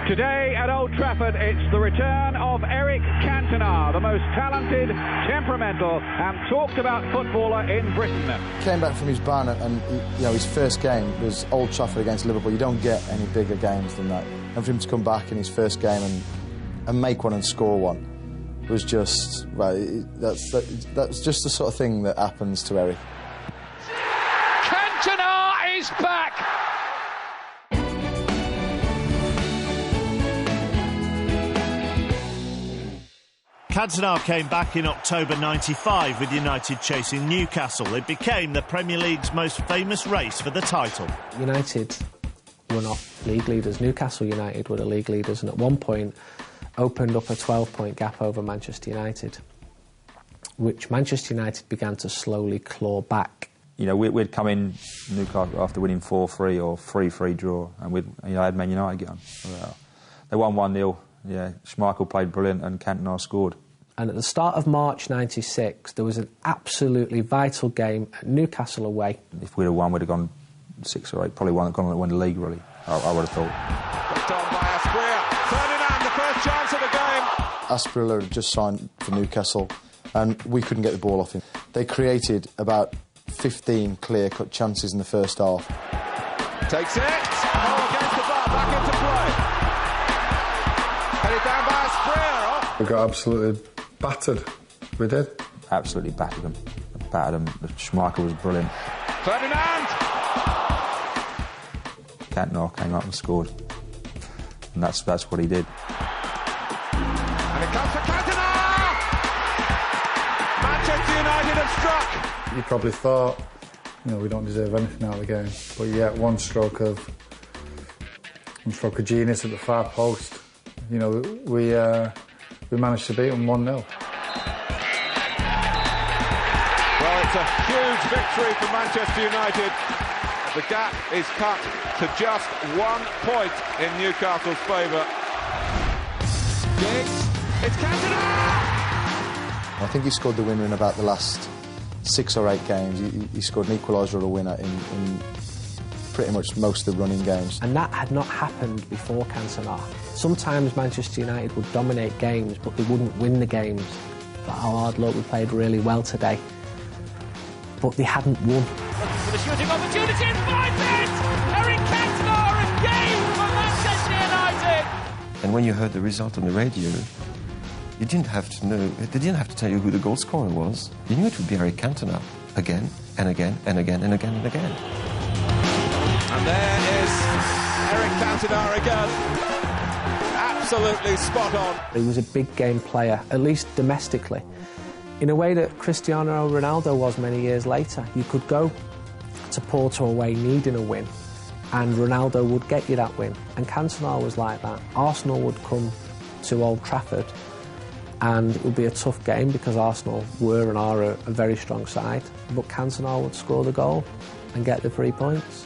Today at Old Trafford, it's the return of Eric Cantona, the most talented, temperamental and talked about footballer in Britain. Came back from his ban and his first game was Old Trafford against Liverpool. You don't get any bigger games than that. And for him to come back in his first game and make one and score one was just, that's just the sort of thing that happens to Eric. Cantona is back! Cantona came back in October '95 with United chasing Newcastle. It became the Premier League's most famous race for the title. United were not league leaders. Newcastle United were the league leaders, and at one point opened up a 12-point gap over Manchester United, which Manchester United began to slowly claw back. You know, we'd come in Newcastle after winning 4-3 or 3-3 draw, and we'd had Man United get on. They won 1-0. Yeah, Schmeichel played brilliant and Cantona scored. And at the start of March '96, there was an absolutely vital game at Newcastle away. If we'd have won, we'd have gone 6 or 8. Probably gone on to win the league, really. I would have thought. Put on by Asprilla. Ferdinand, the first chance of the game. Asprilla had just signed for Newcastle, and we couldn't get the ball off him. They created about 15 clear-cut chances in the first half. Takes it. Oh, against the bar, back into play. Headed down by Asprilla. We got absolutely battered. We did. Absolutely battered them. Schmeichel was brilliant. Ferdinand! Cantona came up and scored. And that's what he did. And it comes for Cantona! Manchester United have struck! You probably thought, we don't deserve anything out of the game. But yet, one stroke of genius at the far post. We managed to beat them 1-0. Well, it's a huge victory for Manchester United. The gap is cut to just 1 point in Newcastle's favour. Giggs, it's Cantona! I think he scored the winner in about the last 6 or 8 games. He scored an equaliser or a winner in pretty much most of the running games. And that had not happened before Cantona. Sometimes Manchester United would dominate games, but they wouldn't win the games. But our hard luck, we played really well today. But they hadn't won. Looking for the shooting opportunity and finds it! Eric Cantona again for Manchester United! And when you heard the result on the radio, you didn't have to know, they didn't have to tell you who the goal scorer was. You knew it would be Eric Cantona again and again and again and again and again. And there is Eric Cantona again. Absolutely spot on. He was a big game player, at least domestically, in a way that Cristiano Ronaldo was many years later. You could go to Porto away needing a win, and Ronaldo would get you that win. And Cantona was like that. Arsenal would come to Old Trafford, and it would be a tough game because Arsenal were and are a very strong side, but Cantona would score the goal and get the 3 points,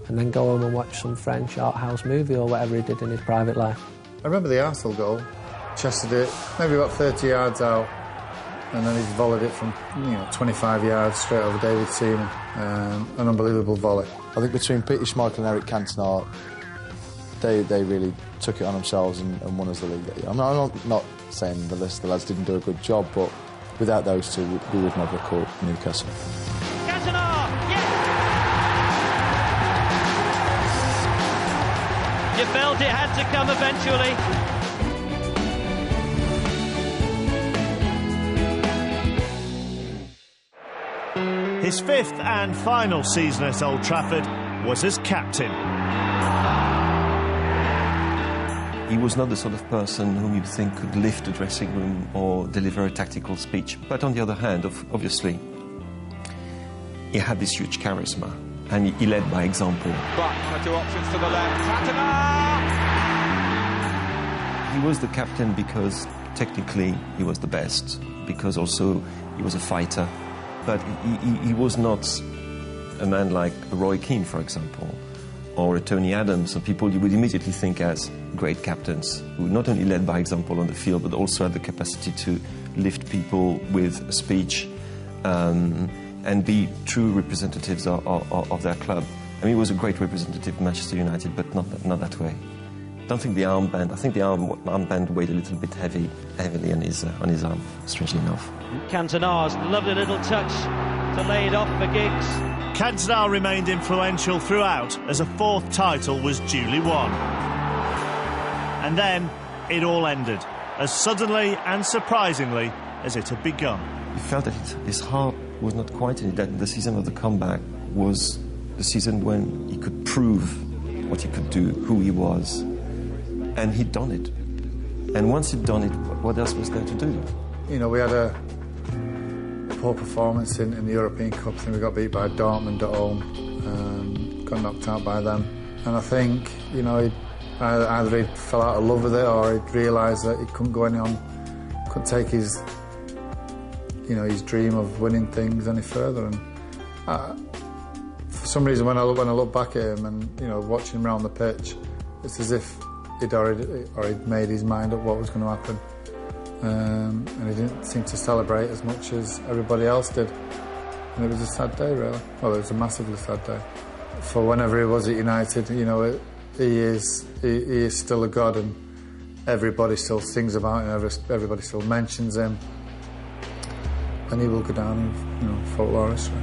and then go home and watch some French art house movie or whatever he did in his private life. I remember the Arsenal goal. Chested it, maybe about 30 yards out, and then he volleyed it from 25 yards straight over David Seaman. An unbelievable volley. I think between Peter Schmeichel and Eric Cantona, they really took it on themselves and won us the league. I'm not saying the lads didn't do a good job, but without those two, we would never have caught Newcastle. Cantona! Yes! You felt it had to come eventually. His 5th and final season at Old Trafford was as captain. He was not the sort of person whom you'd think could lift a dressing room or deliver a tactical speech. But on the other hand, obviously, he had this huge charisma, and he led by example. But 2 options to the left. Cantona! He was the captain because technically he was the best, because also he was a fighter. But he was not a man like Roy Keane, for example, or a Tony Adams, and people you would immediately think as great captains, who not only led by example on the field, but also had the capacity to lift people with a speech and be true representatives of their club. I mean, he was a great representative of Manchester United, but not that way. don't think the armband. I think the armband weighed a little bit heavily on his arm. Strangely enough. Cantona's lovely little touch to lay it off for Giggs. Cantona remained influential throughout as a fourth title was duly won. And then it all ended, as suddenly and surprisingly as it had begun. He felt that his heart was not quite in it, that the season of the comeback was the season when he could prove what he could do, who he was. And he'd done it. And once he'd done it, what else was there to do? You know, we had a poor performance in the European Cup. I think we got beat by Dortmund at home, got knocked out by them. And I think, you know, either he fell out of love with it or he'd realised that he couldn't go any on, couldn't take his, you know, his dream of winning things any further. And for some reason, when I look back at him and, you know, watching him around the pitch, it's as if he'd made his mind up what was going to happen. And he didn't seem to celebrate as much as everybody else did. And it was a sad day, really. Well, it was a massively sad day. For whenever he was at United, you know, he is still a god, and everybody still sings about him, everybody still mentions him. And he will go down in, you know, folklore history.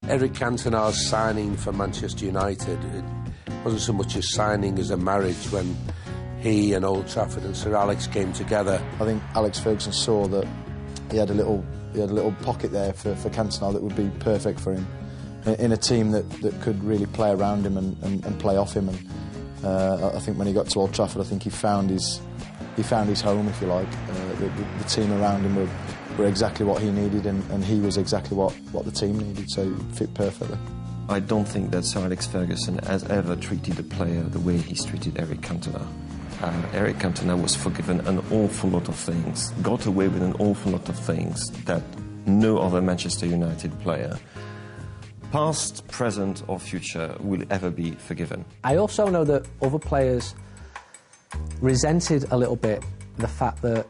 Eric Cantona's signing for Manchester United, it wasn't so much a signing as a marriage when he and Old Trafford and Sir Alex came together. I think Alex Ferguson saw that he had a little pocket there for Cantona that would be perfect for him in a team that could really play around him and play off him. And I think when he got to Old Trafford, I think he found his home, if you like. The team around him were exactly what he needed, and he was exactly what the team needed, so he fit perfectly. I don't think that Sir Alex Ferguson has ever treated a player the way he's treated Eric Cantona. Eric Cantona was forgiven an awful lot of things, got away with an awful lot of things that no other Manchester United player, past, present or future, will ever be forgiven. I also know that other players resented a little bit the fact that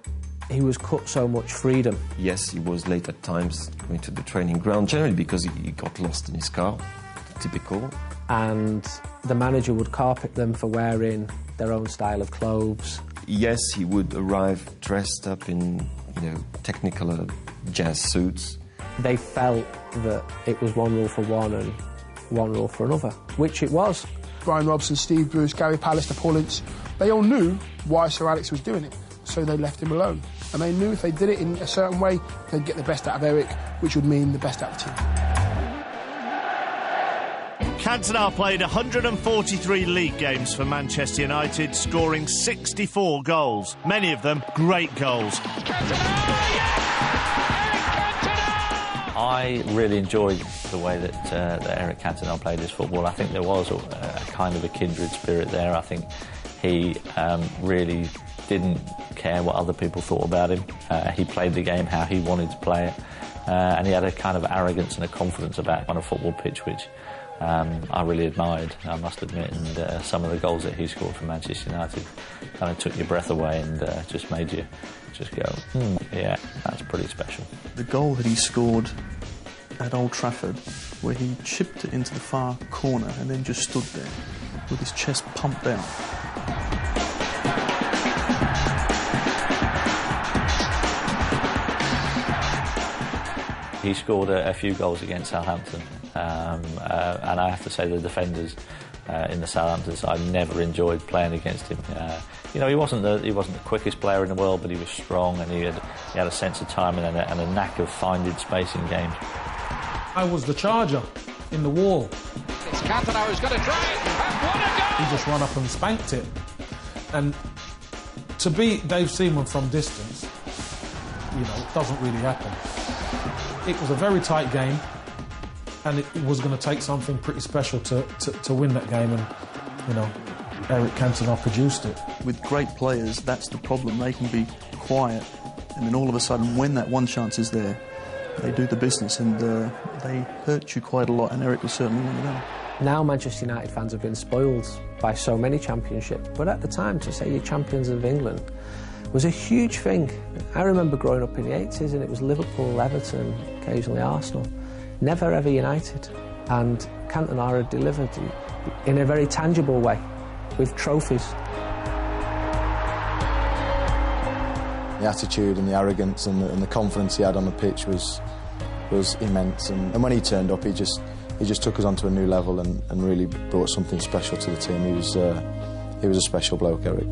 he was cut so much freedom. Yes, he was late at times going to the training ground, generally because he got lost in his car, typical. And the manager would carpet them for wearing their own style of clothes. Yes, he would arrive dressed up in, you know, Technicolor jazz suits. They felt that it was one rule for one and one rule for another, which it was. Brian Robson, Steve Bruce, Gary Pallister, Paul Ince, they all knew why Sir Alex was doing it, so they left him alone. And they knew if they did it in a certain way, they'd get the best out of Eric, which would mean the best out of the team. Cantona played 143 league games for Manchester United, scoring 64 goals, many of them great goals. I really enjoyed the way that Eric Cantona played his football. I think there was a kind of a kindred spirit there. I think he really didn't care what other people thought about him. He played the game how he wanted to play it, and he had a kind of arrogance and a confidence about on a football pitch which I really admired, I must admit, and some of the goals that he scored for Manchester United kind of took your breath away and just made you just go, yeah, that's pretty special. The goal that he scored at Old Trafford, where he chipped it into the far corner and then just stood there with his chest pumped out. He scored a few goals against Southampton, and I have to say the defenders in the Southampton side never enjoyed playing against him. You know, he wasn't the quickest player in the world, but he was strong and he had a sense of timing and a knack of finding space in games. I was the charger in the wall. It's Cantona who's going to try it, and what a goal! He just ran up and spanked it. And to beat Dave Seaman from distance, you know, it doesn't really happen. It was a very tight game, and it was going to take something pretty special to win that game, and, you know, Eric Cantona produced it. With great players, that's the problem. They can be quiet, and then all of a sudden, when that one chance is there, they do the business, and they hurt you quite a lot, and Eric was certainly one of them. Now Manchester United fans have been spoiled by so many championships, but at the time, to say you're champions of England was a huge thing. I remember growing up in the 80s, and it was Liverpool, Everton, occasionally Arsenal. never ever United. And Cantona delivered in a very tangible way, with trophies. The attitude and the arrogance and the confidence he had on the pitch was immense. And when he turned up, he just took us onto a new level and really brought something special to the team. He was a special bloke, Eric.